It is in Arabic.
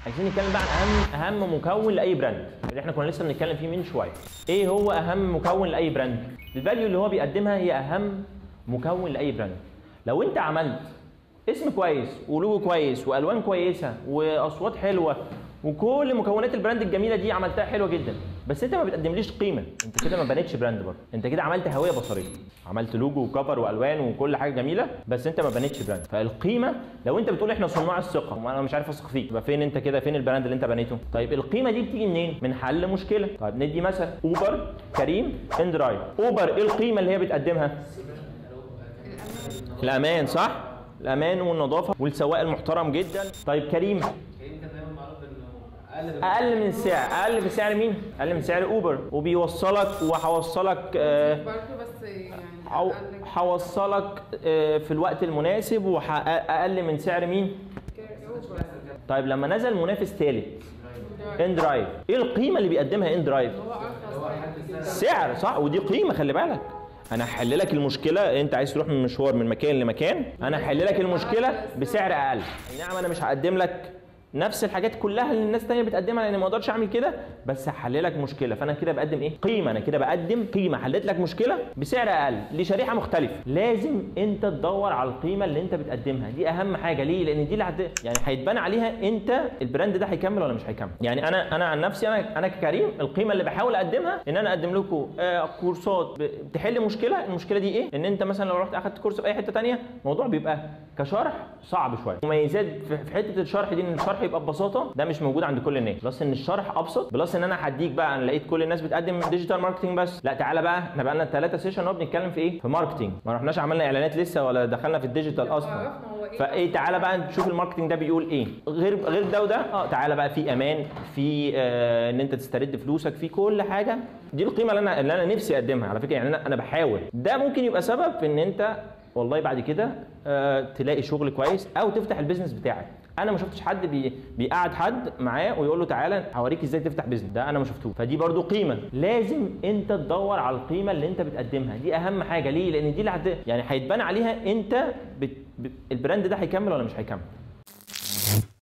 عايزين نتكلم بقى عن اهم مكون لاي براند اللي احنا كنا لسه بنتكلم فيه من شويه. ايه هو اهم مكون لاي براند؟ الفاليو اللي هو بيقدمها هي اهم مكون لاي براند. لو انت عملت اسم كويس ولوجو كويس والوان كويسه واصوات حلوه وكل مكونات البراند الجميله دي عملتها حلوه جدا، بس انت ما بتقدمليش قيمه، انت كده ما بنيتش براند برضه، انت كده عملت هويه بصريه، عملت لوجو وكفر والوان وكل حاجه جميله بس انت ما بنيتش براند. فالقيمه لو انت بتقول احنا صناع الثقه وانا مش عارف اثق فيك، يبقى فين انت كده؟ فين البراند اللي انت بنيته؟ طيب القيمه دي بتيجي منين؟ من حل مشكله. طيب ندي مثلا اوبر، كريم، اندرايف. اوبر ايه القيمه اللي هي بتقدمها؟ الامان، صح؟ الامان والنظافه والسواق المحترم جدا. طيب كريم كان دايما معروف انه اقل من السعر، اقل في سعر مين؟ اقل من سعر اوبر، وبيوصلك وهوصلك برضه بس يعني هوصلك في الوقت المناسب واقل من سعر مين؟ طيب لما نزل منافس ثالث اندرايف، ايه القيمه اللي بيقدمها اندرايف؟ سعر، صح؟ ودي قيمه، خلي بالك. انا هحل لك المشكله، انت عايز تروح من مشوار من مكان لمكان، انا هحل لك المشكله بسعر اقل. نعم انا مش هقدم لك نفس الحاجات كلها اللي الناس الثانيه بتقدمها لان ما اقدرش اعمل كده، بس هحل لك مشكله. فانا كده بقدم ايه؟ قيمه. انا كده بقدم قيمه، حليت لك مشكله بسعر اقل لشريحه مختلفه. لازم انت تدور على القيمه اللي انت بتقدمها، دي اهم حاجه. ليه؟ لان دي اللي يعني هيتبنى عليها انت البراند ده هيكمل ولا مش هيكمل. يعني انا عن نفسي، انا ككريم القيمه اللي بحاول اقدمها ان انا اقدم لكم كورسات بتحل مشكله. المشكله دي ايه؟ ان انت مثلا لو رحت اخدت كورس في اي حته ثانيه الموضوع بيبقى كشرح صعب شويه. مميزات في حته الشرح دي ان الشرح يبقى ببساطه، ده مش موجود عند كل الناس. بلس ان الشرح ابسط، بلس ان انا هديك بقى، انا لقيت كل الناس بتقدم ديجيتال ماركتنج بس، لا تعالى بقى احنا بقى لنا 3 سيشن اهو بنتكلم في ايه؟ في ماركتنج. ما رحناش عملنا اعلانات لسه ولا دخلنا في الديجيتال اصلا. فايه؟ تعالى بقى نشوف الماركتنج ده بيقول ايه غير ده وده. تعالى بقى في امان، في ان انت تسترد فلوسك، في كل حاجه. دي القيمه اللي انا نفسي اقدمها على فكره. يعني انا بحاول. ده ممكن يبقى سبب في ان انت والله بعد كده تلاقي شغل كويس او تفتح البيزنس بتاعك. انا ما شفتش حد بيقعد حد معاه ويقول له تعالى هوريك ازاي تفتح بيزنس، ده انا ما شفتوش. فدي برضو قيمه، لازم انت تدور على القيمه اللي انت بتقدمها، دي اهم حاجه. ليه؟ لان دي اللي يعني هيتبنى عليها انت البراند ده هيكمل ولا مش هيكمل.